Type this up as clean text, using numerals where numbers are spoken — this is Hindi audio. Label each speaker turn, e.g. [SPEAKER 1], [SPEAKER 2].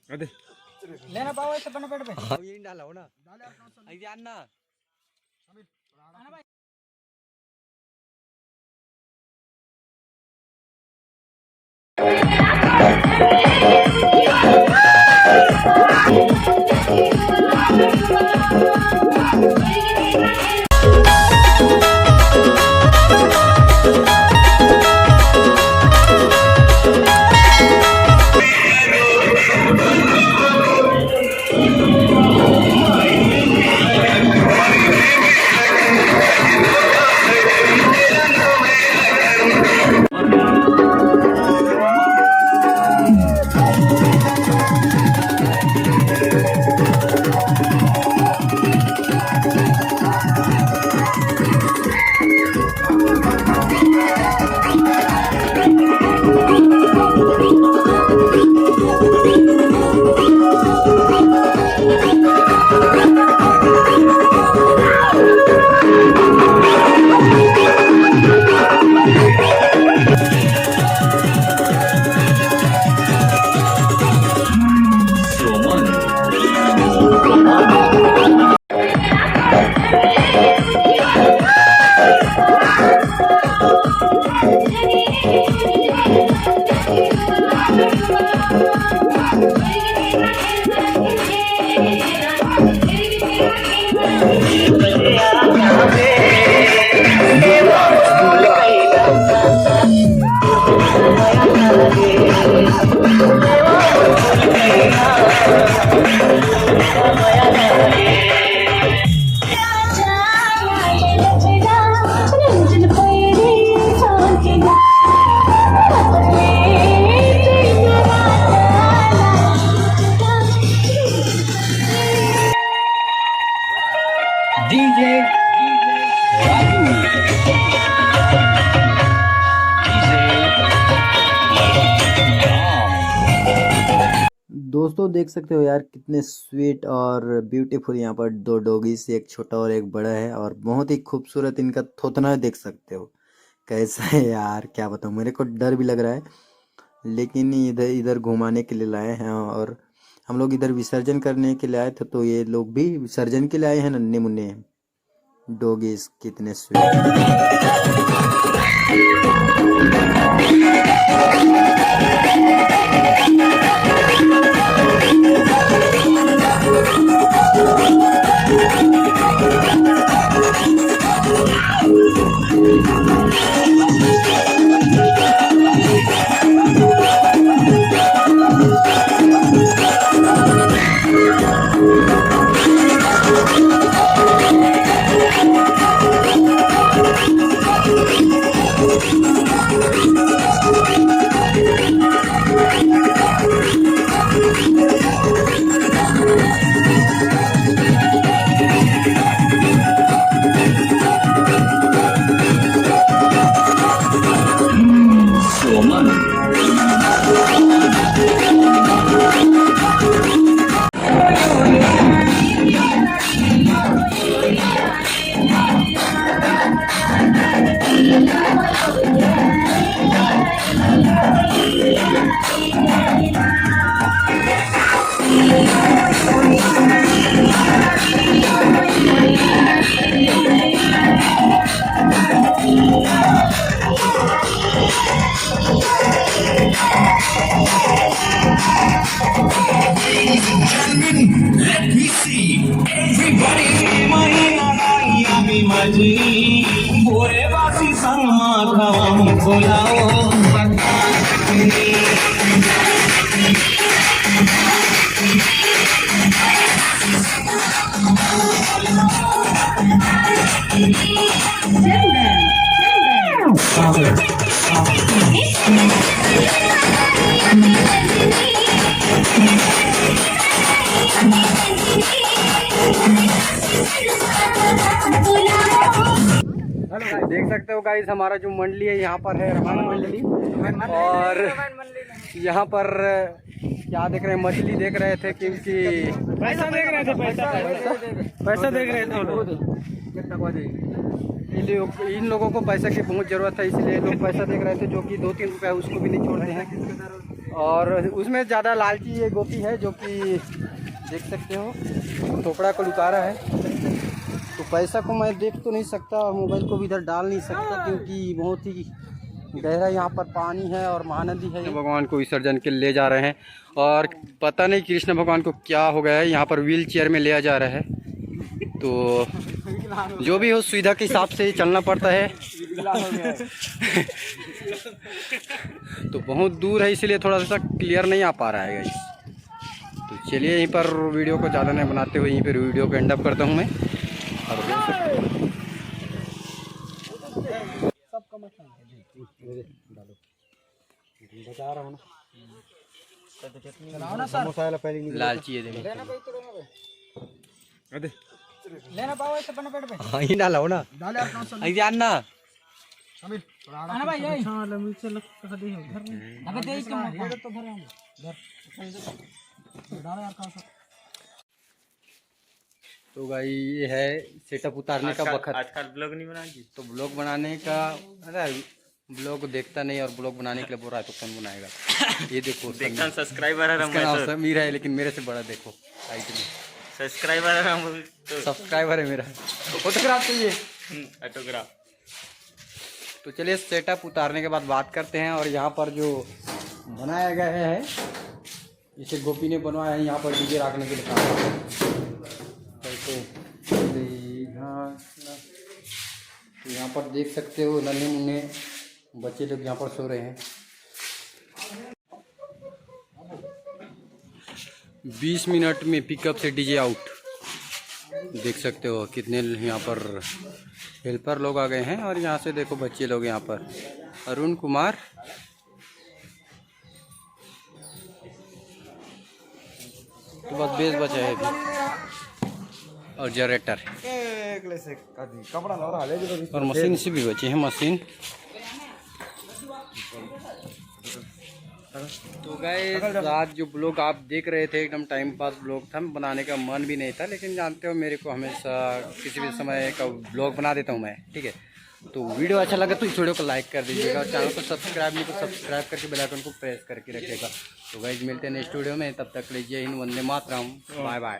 [SPEAKER 1] अरे
[SPEAKER 2] लेना पाओ ऐसे बना पेट पे।
[SPEAKER 1] हाँ यही डाला हो ना ऐसे अन्ना
[SPEAKER 3] डीजे राजू
[SPEAKER 4] दोस्तों देख सकते हो यार कितने स्वीट और ब्यूटीफुल यहाँ पर दो डॉगीज, एक छोटा और एक बड़ा है और बहुत ही खूबसूरत इनका थोतना देख सकते हो कैसा है यार, क्या बताऊँ। मेरे को डर भी लग रहा है लेकिन इधर इधर घुमाने के लिए लाए हैं और हम लोग इधर विसर्जन करने के लिए आए थे, तो ये लोग भी विसर्जन के लिए आए हैं। नन्हे मुन्ने डॉगीज कितने sweet.
[SPEAKER 3] Let me see everybody मजली बोरे बासी सनमा खाम खोलाओ
[SPEAKER 1] देख सकते हो गाइस, हमारा जो मंडली है यहाँ पर है रमान मंडली। और यहाँ पर क्या देख रहे हैं, मछली देख रहे थे क्योंकि
[SPEAKER 2] पैसा देख रहे थे, पैसा देख रहे थे।
[SPEAKER 1] इन लोगों को पैसा की बहुत ज़रूरत है, इसलिए लोग पैसा देख रहे थे, जो कि 2-3 रुपये उसको भी नहीं छोड़ते हैं। और उसमें ज़्यादा लालची ये गोपी है जो कि देख सकते हो थोपड़ा को लुका रहा है। तो पैसा को मैं देख तो नहीं सकता और मोबाइल को भी इधर डाल नहीं सकता क्योंकि बहुत ही गहरा यहाँ पर पानी है और महानदी है। भगवान को विसर्जन के ले जा रहे हैं और पता नहीं कृष्ण भगवान को क्या हो गया है, यहाँ पर व्हील चेयर में लिया जा रहा है। तो जो भी हो सुविधा के हिसाब से चलना पड़ता है। तो बहुत दूर है इसलिए थोड़ा सा क्लियर नहीं आ पा रहा है गाइस। तो चलिए यहीं पर वीडियो को ज़्यादा नहीं बनाते हुए यहीं पर वीडियो को एंड अप करता हूँ मैं। और बता रहा हूँ ना लालची है लेना पाओ ऐसे बना पेट पे। हाँ ही डाला हो ना डाले आप ऐसे आना आना भाई यही चलो नीचे लग कसा दे घर में अबे दे इसका ये तो भर हम घर डालो यार कौन सा। तो भाई ये है सेटअप उतारने का वक्त।
[SPEAKER 2] आजकल ब्लॉग नहीं बनाएगी
[SPEAKER 1] तो ब्लॉग बनाने का अरे ब्लॉग देखता नहीं और ब्लॉग बनाने के लिए बोल रहा है तो कौन बनाएगा। ये देखो
[SPEAKER 2] देखता सब्सक्राइबर है
[SPEAKER 1] समीर है लेकिन मेरे से बड़ा देखो हाइट में
[SPEAKER 2] सब्सक्राइबर है तो
[SPEAKER 1] सब्सक्राइबर है मेरा। फोटोग्राफ चाहिए
[SPEAKER 2] ऑटोग्राफ।
[SPEAKER 1] तो चलिए सेटअप उतारने के बाद बात करते हैं। और यहाँ पर जो बनाया गया है इसे गोपी ने बनवाया है यहाँ पर डीजे रखने के लिए काम। तो यहाँ पर देख सकते हो नन्हे मुन्ने बच्चे लोग यहाँ पर सो रहे हैं। 20 मिनट में पिकअप से डीजे आउट। देख सकते हो कितने यहाँ पर हेल्पर लोग आ गए हैं। और यहाँ से देखो बच्चे लोग यहाँ पर अरुण कुमार तो बस बेस बचा है अभी और जनरेटर और मशीन से भी बचे हैं मशीन। तो गाइस आज जो ब्लॉग आप देख रहे थे एकदम टाइम पास ब्लॉग था, बनाने का मन भी नहीं था लेकिन जानते हो मेरे को हमेशा किसी भी समय का ब्लॉग बना देता हूँ मैं, ठीक है। तो वीडियो अच्छा लगा तो इस वीडियो को लाइक कर दीजिएगा और चैनल को सब्सक्राइब नहीं तो सब्सक्राइब करके बेल आइकन को प्रेस करके रखिएगा। तो गाइस मिलते हैं नेक्स्ट वीडियो में, तब तक के लिए जय हिंद, वंदे मातरम, बाय बाय।